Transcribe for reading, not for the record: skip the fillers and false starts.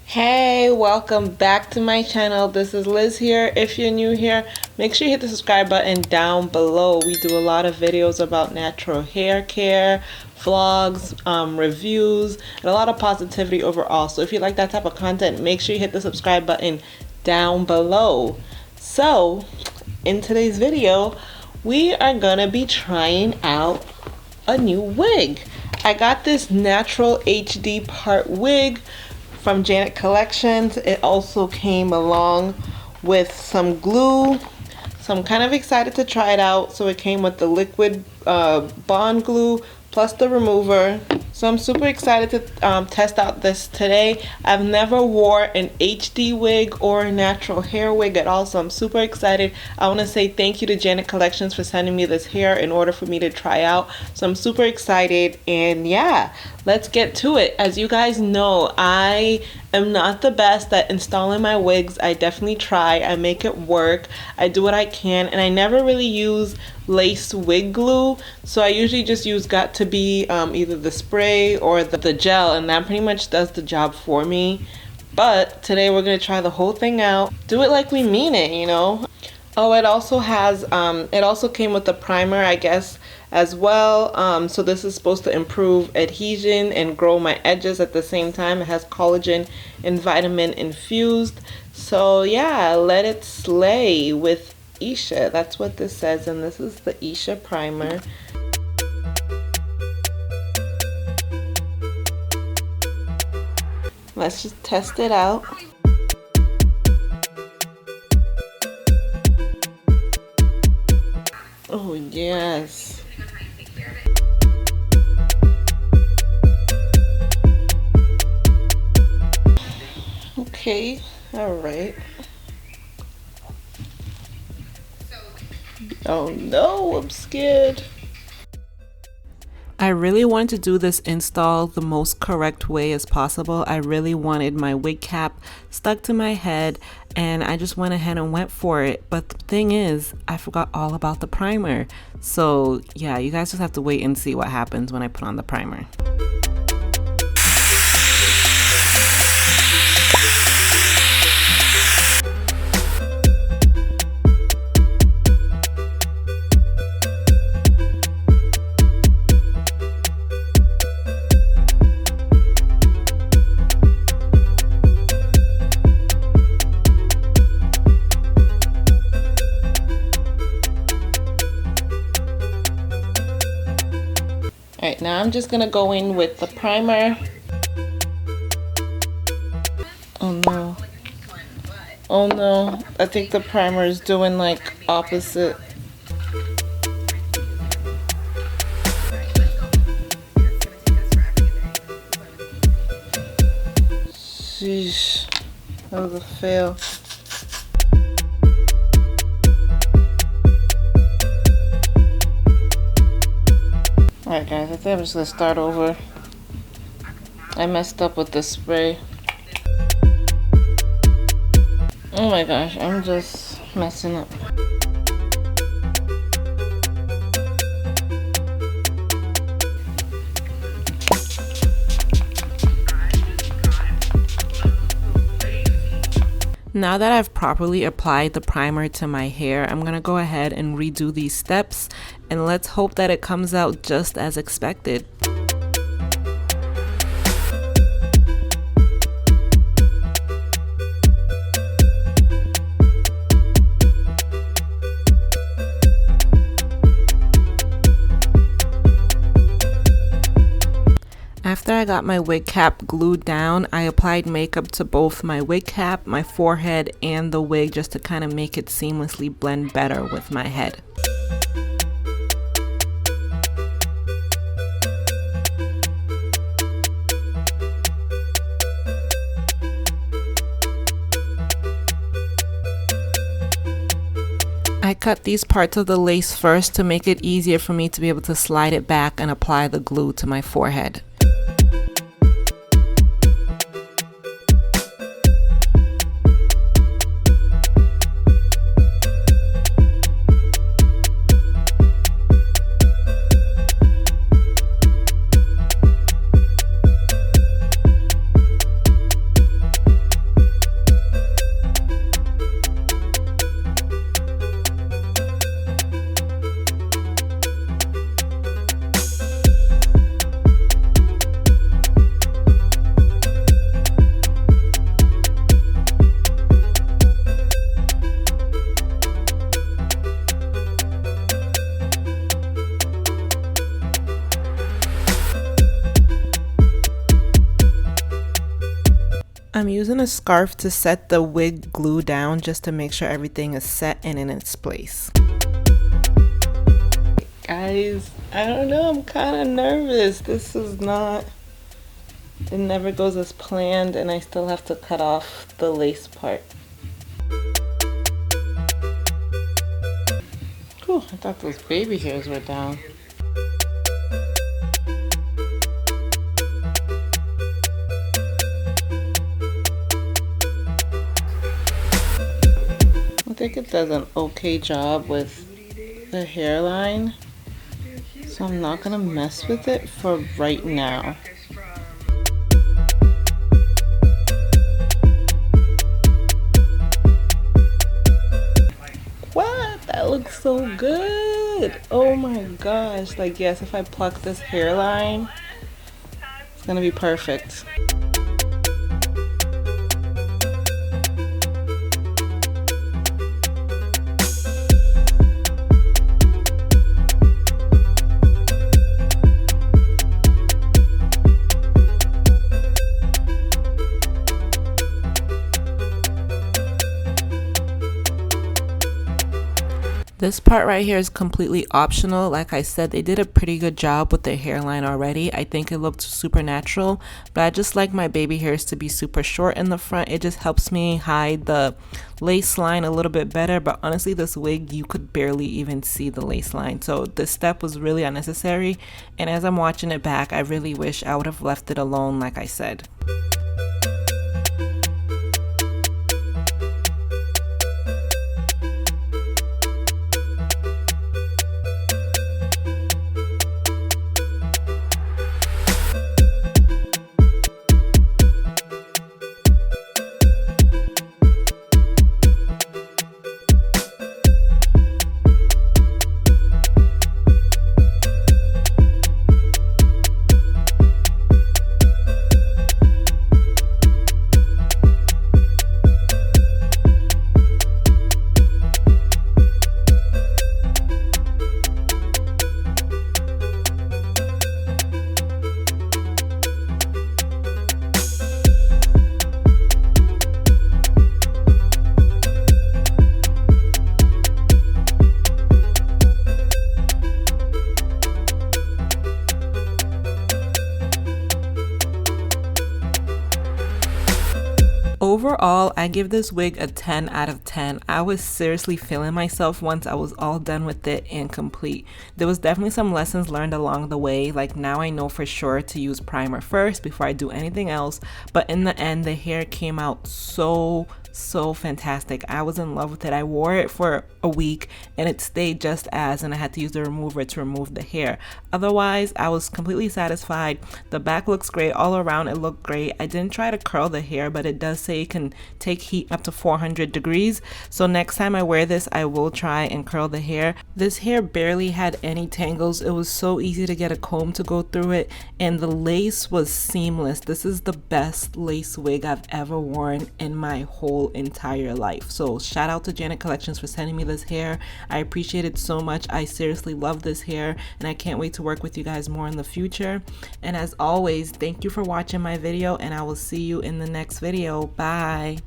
Hey, welcome back to my channel. This is Liz here. If you're new here, make sure you hit the subscribe button down below. We do a lot of videos about natural hair care, vlogs, reviews, and a lot of positivity overall. So if you like that type of content, make sure you hit the subscribe button down below. So in today's video, we are gonna be trying out a new wig. I got this Natural HD part wig from Janet Collections. It also came along with some glue, so I'm kind of excited to try it out. So it came with the liquid bond glue plus the remover. So I'm super excited to test out this today. I've never wore an HD wig or a natural hair wig at all, so I'm super excited. I want to say thank you to Janet Collections for sending me this hair in order for me to try out. So I'm super excited, and yeah, let's get to it. As you guys know, I am not the best at installing my wigs. I definitely try. I make it work. I do what I can, and I never really use lace wig glue, so I usually just use Got2b, either the spray or the gel, and that pretty much does the job for me. But today we're gonna try the whole thing out, do it like we mean it, you know. Oh, it also has it also came with the primer, I guess, as well. So this is supposed to improve adhesion and grow my edges at the same time. It has collagen and vitamin infused. So yeah, let it slay with Isha. That's what this says, and this is the Isha primer. Let's just test it out. Oh yes. Okay, all right. Oh no, I'm scared. I really wanted to do this install the most correct way as possible. I really wanted my wig cap stuck to my head, and I just went ahead and went for it. But the thing is, I forgot all about the primer. So yeah, you guys just have to wait and see what happens when I put on the primer. Alright, now I'm just gonna go in with the primer. Oh no. Oh no. I think the primer is doing like opposite. Sheesh. That was a fail. Alright guys, I think I'm just gonna start over. I messed up with the spray. Oh my gosh, I'm just messing up. Now that I've properly applied the primer to my hair, I'm gonna go ahead and redo these steps, and let's hope that it comes out just as expected. After I got my wig cap glued down, I applied makeup to both my wig cap, my forehead, and the wig just to kind of make it seamlessly blend better with my head. I cut these parts of the lace first to make it easier for me to be able to slide it back and apply the glue to my forehead. I'm using a scarf to set the wig glue down just to make sure everything is set and in its place. Guys, I don't know, I'm kind of nervous. This is not, it never goes as planned, and I still have to cut off the lace part. Whew, I thought those baby hairs were down. I think it does an okay job with the hairline, so I'm not gonna mess with it for right now. What? That looks so good. Oh my gosh. Like, yes, if I pluck this hairline, it's gonna be perfect. This part right here is completely optional. Like I said, they did a pretty good job with the hairline already. I think it looked super natural, but I just like my baby hairs to be super short in the front. It just helps me hide the lace line a little bit better, but honestly this wig, you could barely even see the lace line. So this step was really unnecessary, and as I'm watching it back, I really wish I would have left it alone like I said. Overall, I give this wig a 10 out of 10. I was seriously feeling myself once I was all done with it and complete. There was definitely some lessons learned along the way, like now I know for sure to use primer first before I do anything else, but in the end the hair came out so fantastic. I was in love with it. I wore it for a week and it stayed just as, and I had to use the remover to remove the hair. Otherwise, I was completely satisfied. The back looks great. All around it looked great. I didn't try to curl the hair, but it does say it can take heat up to 400 degrees. So next time I wear this, I will try and curl the hair. This hair barely had any tangles. It was so easy to get a comb to go through it, and the lace was seamless. This is the best lace wig I've ever worn in my whole entire life. So shout out to Janet Collections for sending me this hair. I appreciate it so much. I seriously love this hair, and I can't wait to work with you guys more in the future. And as always, thank you for watching my video, and I will see you in the next video. Bye.